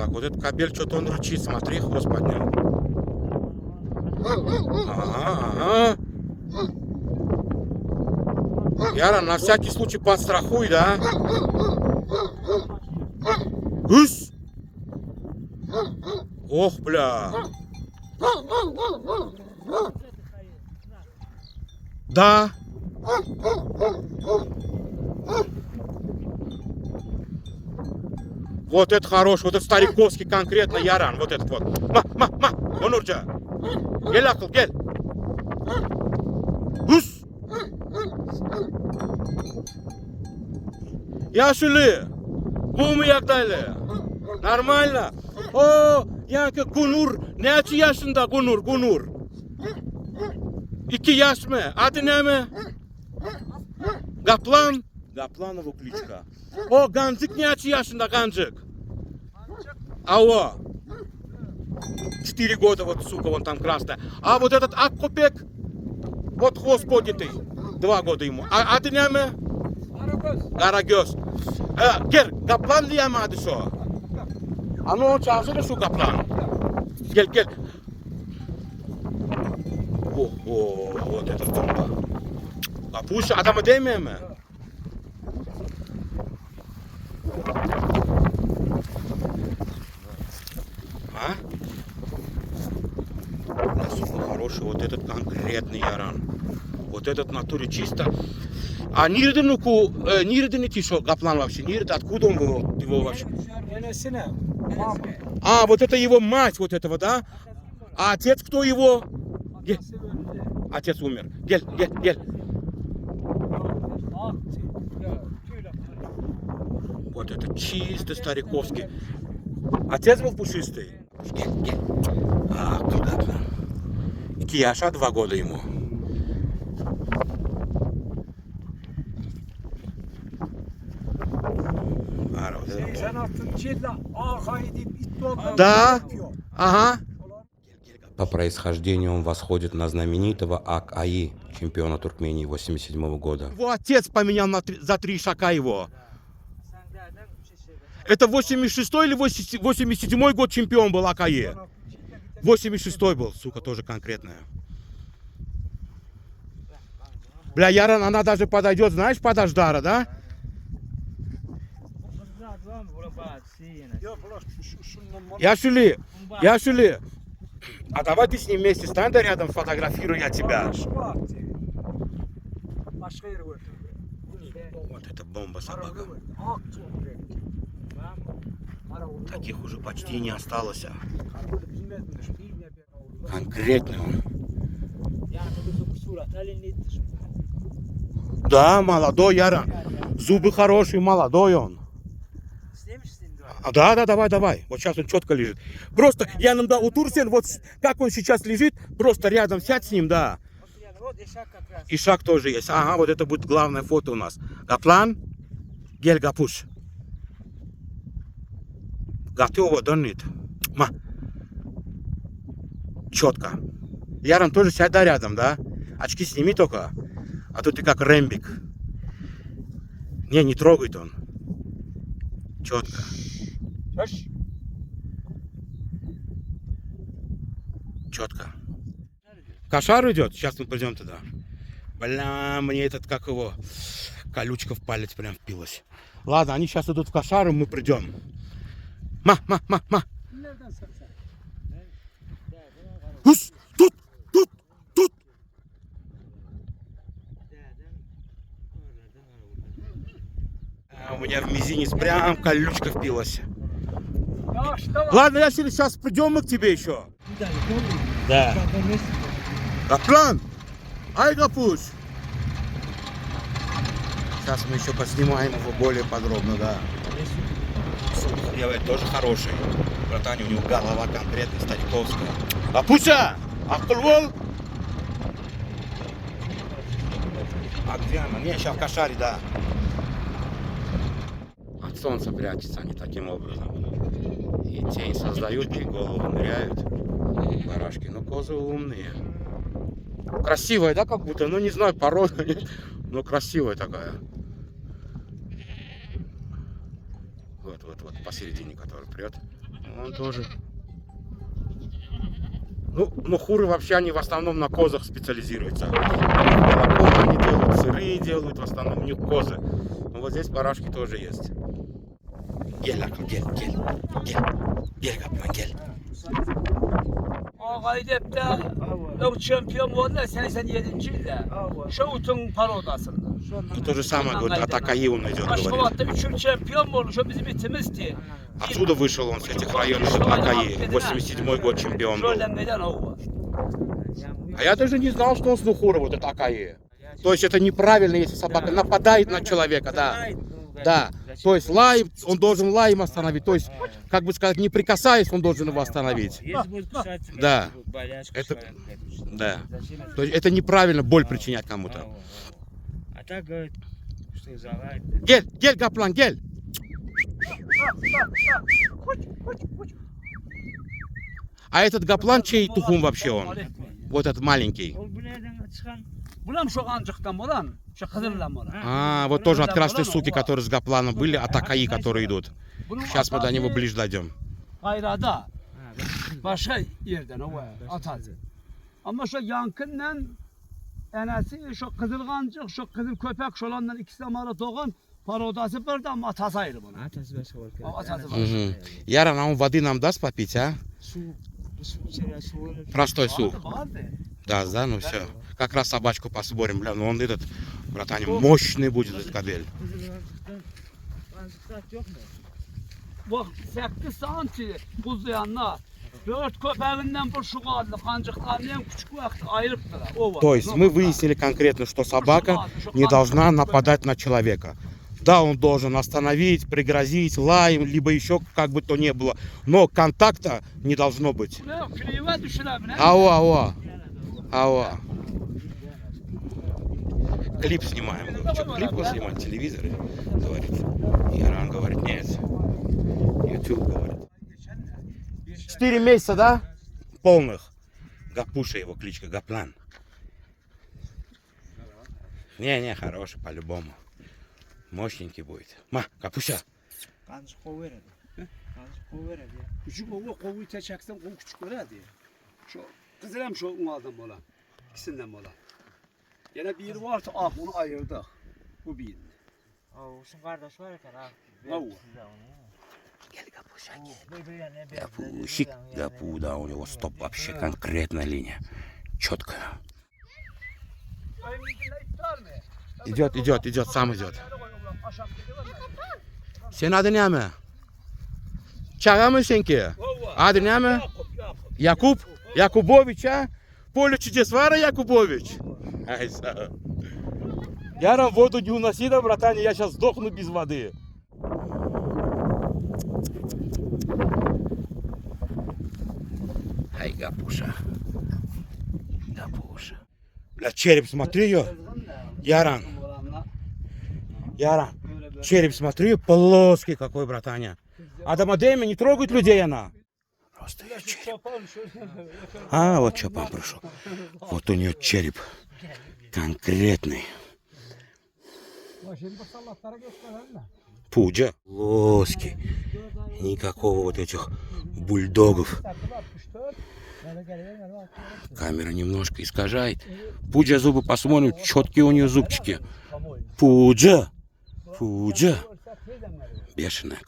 Так, вот этот кобель, что-то он рычит, смотри, хвост поднял. Ага. Яра, на всякий случай подстрахуй, да? Гусь! Ох, бля. Да. Вот это хороший, вот это стариковский конкретно Яран, вот этот вот. Онурджа. Гель, акыл, гель. Гусь! Яшили, bu yakdaylı. Нормально. О, Янка Гунур. Нечи yaşında Гунур? 2 yaş mı? Adı ne mi? Kaplan. Kaplanova кличка. О, Ганжик нечи yaşında Ганжик? А о. 4 года вот, сука, вон там красная. А вот этот Аккопек, вот хвост поднятый. 2 года ему. А adı ne mi? Karagöz. Gel, kaplan diyemedi şu. Ama o çağırsana şu kaplan. Gel. Вот это бомба. А пусть adamı değmiyor mu? А? Насколько хороший вот этот конкретный Яран. Вот этот в натуре чисто. А Нирден идти что, Гаплан вообще? Нирд, откуда он его вообще? А, вот это его мать вот этого, да? А отец кто его? Отец умер. Гель. Вот это чисто стариковский. Отец был пушистый. Гель. А, куда-то. Кияша 2 года ему. Да, ага. По происхождению он восходит на знаменитого Ак-Аи, чемпиона Туркмении 87 года. Его отец поменял за 3 шака его. Это 86 или 87 год чемпион был Ак-Аи? 86 был, сука, тоже конкретная. Бля, Яран, она даже подойдет, знаешь, под Аждара, да? Яшули. А давай ты с ним вместе стань да рядом, фотографирую я тебя. Вот это бомба собака. Таких уже почти не осталось. Конкретно. Да, молодой Яран. Зубы хорошие, молодой он. Да, давай. Вот сейчас он четко лежит. Просто yanımda otursen, вот как он сейчас лежит, просто рядом сядь с ним, да. Ишак тоже есть. Ага, вот это будет главное фото у нас. Гаплан, гель гапуш. Готово, донит. Четко. Яран тоже сядь да рядом, да. Очки сними только. А то ты как Рэмбик. Не трогает он. Четко. Четко. Кошар идет. Сейчас мы пойдем туда. Бля, мне этот, как его, колючка в палец прям впилась. Ладно, они сейчас идут в кошар, и мы придем. Ма. Ус, тут. А у меня в мизинец прям колючка впилась. Ладно, я сейчас придем мы к тебе еще. Да. Гаплан! Ай, Гапуш! Сейчас мы еще поснимаем его более подробно, да. Сука, делает тоже хороший. Братан, у него голова конкретно стариковская. Гапуша! Ахтулвол! А где она? Не, сейчас в кошаре, да. От солнца прячутся они таким образом. И тень создают, и голову ныряют. Барашки, ну козы умные. Красивая, да, как будто? Ну, не знаю, порода, но красивая такая. Вот, посередине, который прет. Он тоже. Ну, мухуры вообще они в основном на козах специализируются. Молоко они делают, сыры делают, в основном у них козы. Но вот здесь барашки тоже есть. Gel Akın gel gel gel. Gel kaplan gel. Gaydep'te yok şampiyon oldular 87. yılda. Şovut'un parodasında. Ну, то же самое, говорит, от Акаи он идет, говорит. Aşkovat'ta 3. şampiyon oldu. Şu bizim itimizdi. Отсюда вышел он, с этих районов, от Акаи. 87-й год чемпион был. Şöyle meydan o. А я даже не знал, что он с Нухура, вот это Акаи. То есть это неправильно, если собака нападает на человека, да. Да. То есть лай, он должен лаем остановить. То есть, как бы сказать, не прикасаясь, он должен его остановить. Да. Это, да. То есть это неправильно боль причинять кому-то. А так говорит, что залает. Гель, гель, Гаплан, гель. А этот Гаплан чей тухум вообще он? Вот этот маленький. Ол bu nereden çıkan? Bulam şu kancıktan olan. Şu kızırlan olan. А, вот тоже от красной суки, которые с Гапланом были, от Акаи, которые идут. Сейчас мы до него ближе дойдем. Gayrada. Başka yerden o atacı. Ama şu yankınla enesi şu kızıl kancık, şu kızıl köpek, şu olanlar ikisi de mara doğan parodası burada ama atası ayrı bunun. Atası başka var. Atası var. Угу. Яран, а он воды нам даст попить, а? Su, su içeri su olur. Простой сух. Vardı. Да, да, ну все. Как раз собачку посмотрим, бля, ну он этот, братан, мощный будет этот кадель. Azıcık yok mu? Bak 8 santi buzlayanlar. 4 köpeğinden bu şu kadar kancıklarından küçük vakit ayırıptılar. O var. То есть мы выяснили конкретно, что собака не должна нападать на человека. Да, он должен остановить, пригрозить, лаем, либо еще как бы то ни было. Но контакта не должно быть. Ne külüve düşürer mi ne? Ау. Клип снимаем. Говорю, что, клип вот снимать, телевизор? Говорит. Яран говорит, нет. YouTube говорит. 4 месяца, да? Полных. Гапуша его кличка, Гаплан. Не, хороший по-любому. Mощненький будет. Ма, Гапуша. Kancık kov verir. Kancık kov verir ya. Küçük kovu çeksen kovu küçük öyle diye. Şu kızılım şu umaldım olan. İkisinden olan. Yine bir varsa ah onu ayırdık. Bu bir. O şun kardeş var ya ha. Au. Гель, Гапуша, Гапущик, Гапу, да, у него стоп вообще конкретная линия. Четкая. Идет, сам идет. Senin adın ne mi? Çağa mı senki? Adın ne mi? Yakup? Yakuboviç ha? Поле чудес Вара Якубович. Ай, Яра, воду не уноси, да, братан, я сейчас сдохну без воды. Ай, Гапуша. Бля, череп, смотри ее. Яран. Череп, смотри, плоский какой, братаня. А Дамадеми не трогает людей она. Просто ее череп. А, вот Чапан пришел. Вот у нее череп. Конкретный. Пуджа. Плоский. Никакого вот этих бульдогов. Камера немножко искажает. Пуджа зубы посмотрим. Четкие у нее зубчики. Пуджа. Бешеная.